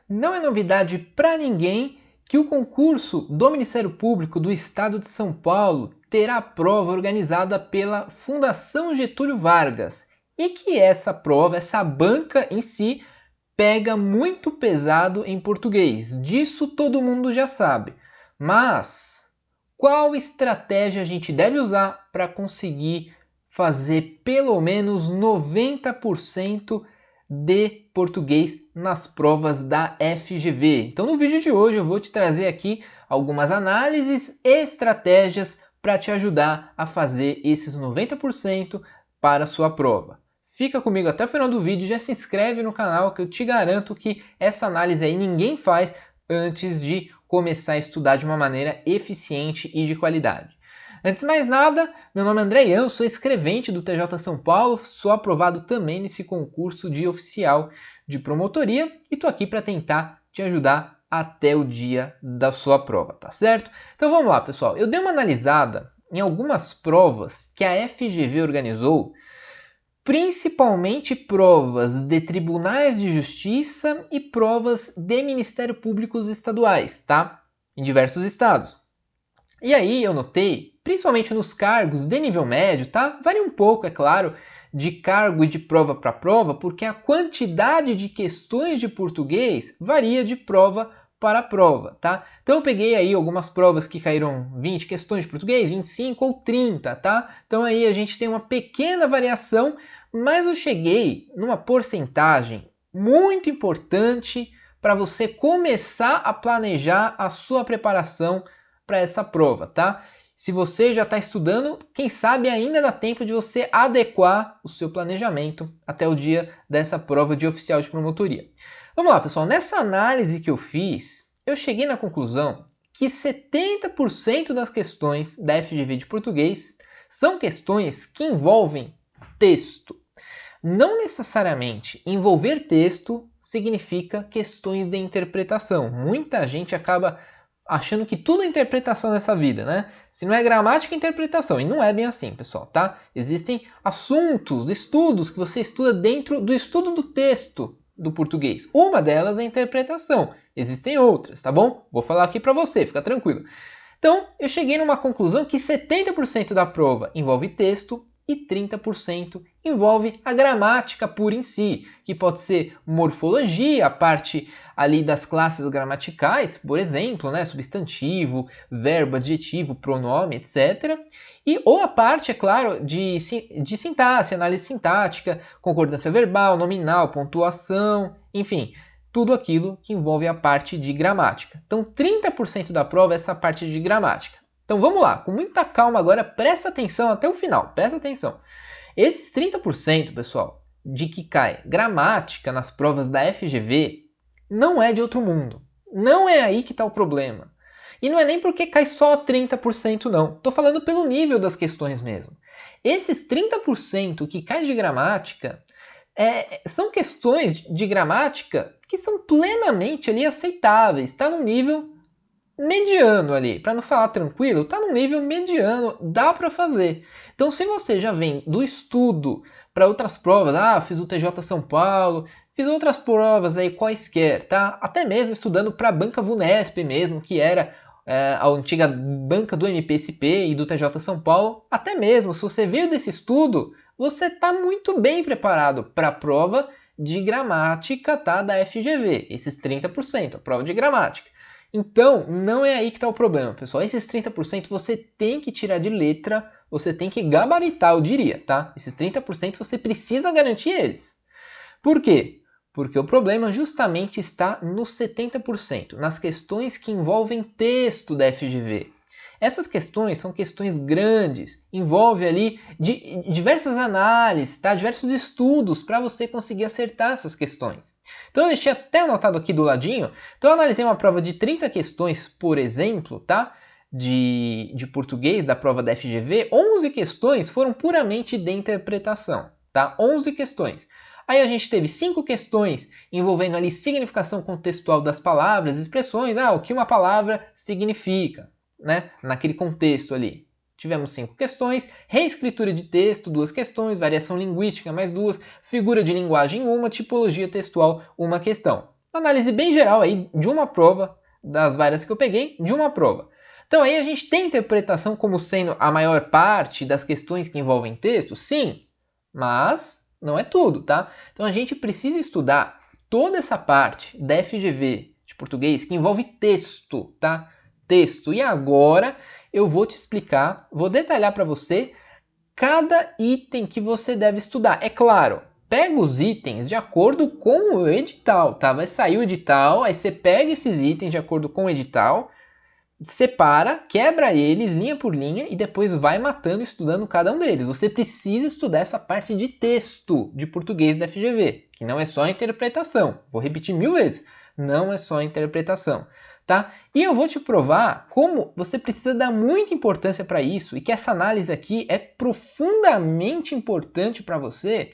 Não é novidade para ninguém que o concurso do Ministério Público do Estado de São Paulo terá a prova organizada pela Fundação Getúlio Vargas e que essa prova, essa banca em si, pega muito pesado em português. Disso todo mundo já sabe. Mas qual estratégia a gente deve usar para conseguir fazer pelo menos 90% de português nas provas da FGV? Então no vídeo de hoje eu vou te trazer aqui algumas análises e estratégias para te ajudar a fazer esses 90% para a sua prova. Fica comigo até o final do vídeo, já se inscreve no canal que eu te garanto que essa análise aí ninguém faz antes de começar a estudar de uma maneira eficiente e de qualidade. Antes de mais nada, meu nome é André Ian, eu sou escrevente do TJ São Paulo, sou aprovado também nesse concurso de oficial de promotoria e estou aqui para tentar te ajudar até o dia da sua prova, tá certo? Então vamos lá, pessoal. Eu dei uma analisada em algumas provas que a FGV organizou, principalmente provas de tribunais de justiça e provas de Ministério Públicos estaduais, tá? Em diversos estados. E aí eu notei, principalmente nos cargos de nível médio, tá? Varia um pouco, é claro, de cargo e de prova para prova, porque a quantidade de questões de português varia de prova para prova, tá? Então eu peguei aí algumas provas que caíram 20 questões de português, 25 ou 30, tá? Então aí a gente tem uma pequena variação, mas eu cheguei numa porcentagem muito importante para você começar a planejar a sua preparação para essa prova, tá? Se você já está estudando, quem sabe ainda dá tempo de você adequar o seu planejamento até o dia dessa prova de oficial de promotoria. Vamos lá, pessoal. Nessa análise que eu fiz, eu cheguei na conclusão que 70% das questões da FGV de português são questões que envolvem texto. Não necessariamente envolver texto significa questões de interpretação. Muita gente acaba achando que tudo é interpretação nessa vida, né? Se não é gramática, é interpretação. E não é bem assim, pessoal, tá? Existem assuntos, estudos que você estuda dentro do estudo do texto do português. Uma delas é a interpretação. Existem outras, tá bom? Vou falar aqui para você, fica tranquilo. Então, eu cheguei numa conclusão que 70% da prova envolve texto e 30% envolve a gramática pura em si, que pode ser morfologia, a parte ali das classes gramaticais, por exemplo, né, substantivo, verbo, adjetivo, pronome, etc. E, ou a parte, é claro, de sintaxe, análise sintática, concordância verbal, nominal, pontuação, enfim, tudo aquilo que envolve a parte de gramática. Então, 30% da prova é essa parte de gramática. Então vamos lá, com muita calma agora, presta atenção até o final, presta atenção. Esses 30%, pessoal, de que cai gramática nas provas da FGV, não é de outro mundo. Não é aí que está o problema. E não é nem porque cai só 30% não. Estou falando pelo nível das questões mesmo. Esses 30% que cai de gramática são questões de gramática que são plenamente ali aceitáveis. Está no nível mediano ali, para não falar tranquilo, tá no nível mediano, dá para fazer. Então, se você já vem do estudo para outras provas, fiz o TJ São Paulo, fiz outras provas aí quaisquer, tá? Até mesmo estudando para a banca VUNESP mesmo, que era a antiga banca do MPSP e do TJ São Paulo. Até mesmo, se você veio desse estudo, você está muito bem preparado para a prova de gramática, tá? Da FGV, esses 30%, a prova de gramática. Então, não é aí que está o problema, pessoal. Esses 30% você tem que tirar de letra, você tem que gabaritar, eu diria, tá? Esses 30% você precisa garantir eles. Por quê? Porque o problema justamente está nos 70%, nas questões que envolvem texto da FGV. Essas questões são questões grandes, envolve ali diversas análises, tá? Diversos estudos para você conseguir acertar essas questões. Então eu deixei até anotado aqui do ladinho. Então eu analisei uma prova de 30 questões, por exemplo, tá? De português, da prova da FGV, 11 questões foram puramente de interpretação, tá? 11 questões. Aí a gente teve 5 questões envolvendo ali significação contextual das palavras, expressões, o que uma palavra significa, né? Naquele contexto ali. Tivemos 5 questões, reescritura de texto, 2 questões, variação linguística, mais 2, figura de linguagem, 1, tipologia textual, 1 questão. Uma análise bem geral aí de uma prova, das várias que eu peguei, de uma prova. Então aí a gente tem interpretação como sendo a maior parte das questões que envolvem texto? Sim, mas não é tudo, tá? Então a gente precisa estudar toda essa parte da FGV de português que envolve texto, tá? Texto. E agora eu vou te explicar, vou detalhar para você cada item que você deve estudar. É claro, pega os itens de acordo com o edital, tá? Vai sair o edital, aí você pega esses itens de acordo com o edital, separa, quebra eles linha por linha e depois vai matando, estudando cada um deles. Você precisa estudar essa parte de texto de português da FGV, que não é só interpretação. Vou repetir 1000 vezes, não é só interpretação, tá? E eu vou te provar como você precisa dar muita importância para isso e que essa análise aqui é profundamente importante para você,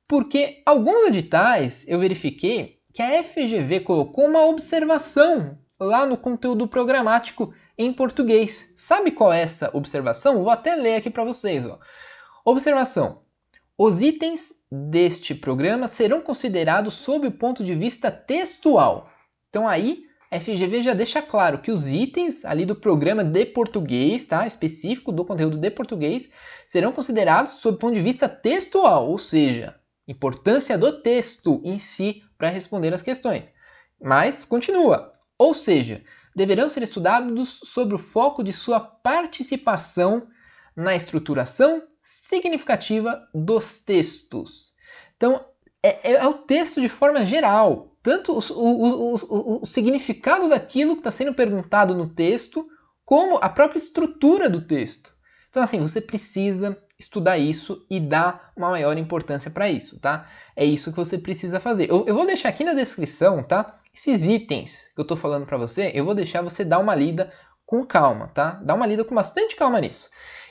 porque alguns editais eu verifiquei que a FGV colocou uma observação lá no conteúdo programático em português. Sabe qual é essa observação? Vou até ler aqui para vocês. Ó. Observação. Os itens deste programa serão considerados sob o ponto de vista textual. Então aí a FGV já deixa claro que os itens ali do programa de português, tá, específico do conteúdo de português, serão considerados sob o ponto de vista textual, ou seja, importância do texto em si para responder as questões. Mas continua. Ou seja, deverão ser estudados sobre o foco de sua participação na estruturação significativa dos textos. Então, é o texto de forma geral, tanto o significado daquilo que está sendo perguntado no texto, como a própria estrutura do texto. Então, assim, você precisa estudar isso e dar uma maior importância para isso, tá? É isso que você precisa fazer. Eu vou deixar aqui na descrição, tá? Esses itens que eu tô falando para você, eu vou deixar você dar uma lida com calma, tá? Dá uma lida com bastante calma nisso.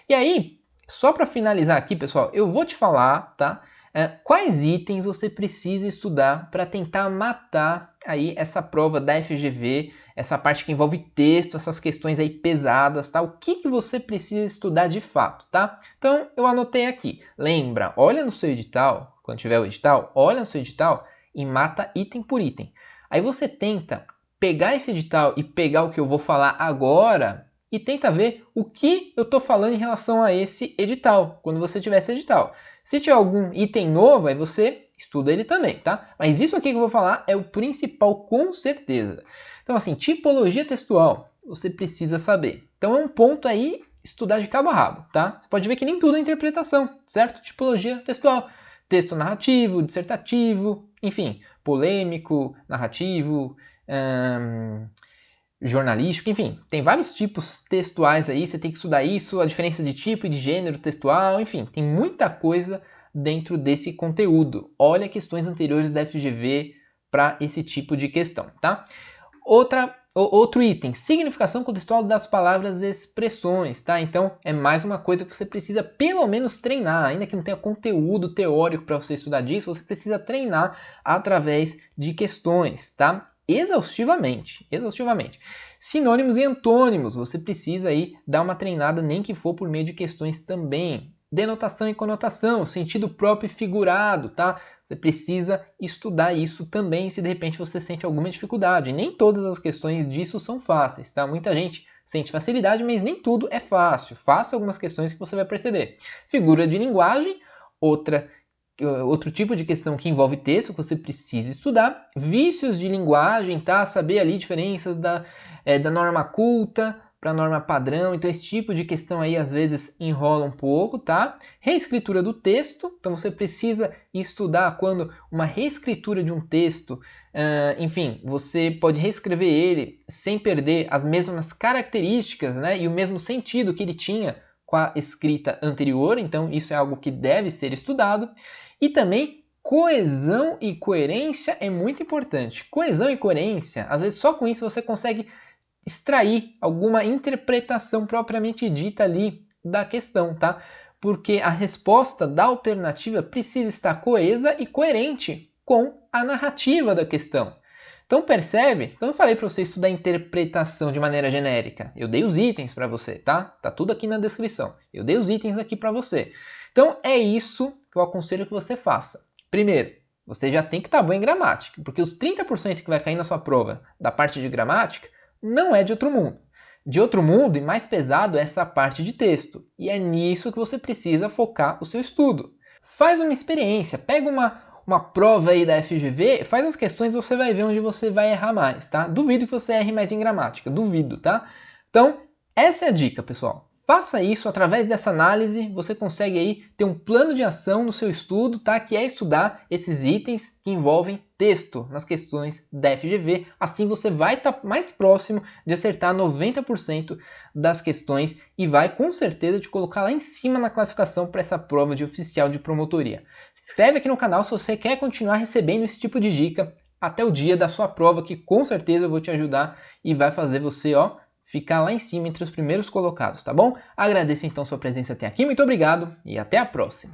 E aí, só para finalizar aqui, pessoal, eu vou te falar, tá? Quais itens você precisa estudar para tentar matar aí essa prova da FGV, essa parte que envolve texto, essas questões aí pesadas, tá? O que você precisa estudar de fato, tá? Então, eu anotei aqui. Lembra, olha no seu edital, quando tiver o edital, olha no seu edital e mata item por item. Aí você tenta pegar esse edital e pegar o que eu vou falar agora e tenta ver o que eu estou falando em relação a esse edital, quando você tiver esse edital. Se tiver algum item novo, aí você estuda ele também, tá? Mas isso aqui que eu vou falar é o principal, com certeza. Então, assim, tipologia textual, você precisa saber. Então, é um ponto aí, estudar de cabo a rabo, tá? Você pode ver que nem tudo é interpretação, certo? Tipologia textual. Texto narrativo, dissertativo, enfim, polêmico, narrativo, jornalístico, enfim, tem vários tipos textuais aí, você tem que estudar isso, a diferença de tipo e de gênero textual, enfim, tem muita coisa dentro desse conteúdo. Olha questões anteriores da FGV para esse tipo de questão, tá? Outro item, significação contextual das palavras e expressões, tá? Então, é mais uma coisa que você precisa pelo menos treinar, ainda que não tenha conteúdo teórico para você estudar disso, você precisa treinar através de questões, tá? Exaustivamente. Sinônimos e antônimos, você precisa aí dar uma treinada, nem que for por meio de questões também. Denotação e conotação, sentido próprio e figurado, tá? Você precisa estudar isso também se de repente você sente alguma dificuldade. Nem todas as questões disso são fáceis, tá? Muita gente sente facilidade, mas nem tudo é fácil. Faça algumas questões que você vai perceber. Figura de linguagem, outro tipo de questão que envolve texto que você precisa estudar. Vícios de linguagem, tá? Saber ali diferenças da norma culta para a norma padrão. Então esse tipo de questão aí às vezes enrola um pouco, tá? Reescritura do texto. Então você precisa estudar quando uma reescritura de um texto, enfim, você pode reescrever ele sem perder as mesmas características, né? E o mesmo sentido que ele tinha com a escrita anterior. Então isso é algo que deve ser estudado. E também coesão e coerência é muito importante. Coesão e coerência, às vezes só com isso você consegue extrair alguma interpretação propriamente dita ali da questão, tá? Porque a resposta da alternativa precisa estar coesa e coerente com a narrativa da questão. Então percebe que eu não falei para você estudar interpretação de maneira genérica. Eu dei os itens para você, tá? Tá tudo aqui na descrição. Eu dei os itens aqui para você. Então é isso que eu aconselho que você faça. Primeiro, você já tem que estar bom em gramática, porque os 30% que vai cair na sua prova da parte de gramática não é de outro mundo. De outro mundo e mais pesado é essa parte de texto, e é nisso que você precisa focar o seu estudo. Faz uma experiência, pega uma prova aí da FGV, faz as questões e você vai ver onde você vai errar mais, tá? Duvido que você erre mais em gramática, duvido, tá? Então, essa é a dica, pessoal. Faça isso, através dessa análise, você consegue aí ter um plano de ação no seu estudo, tá? Que é estudar esses itens que envolvem texto nas questões da FGV. Assim você vai estar mais próximo de acertar 90% das questões e vai com certeza te colocar lá em cima na classificação para essa prova de oficial de promotoria. Se inscreve aqui no canal se você quer continuar recebendo esse tipo de dica até o dia da sua prova, que com certeza eu vou te ajudar e vai fazer você, ó, ficar lá em cima entre os primeiros colocados, tá bom? Agradeço então sua presença até aqui, muito obrigado e até a próxima!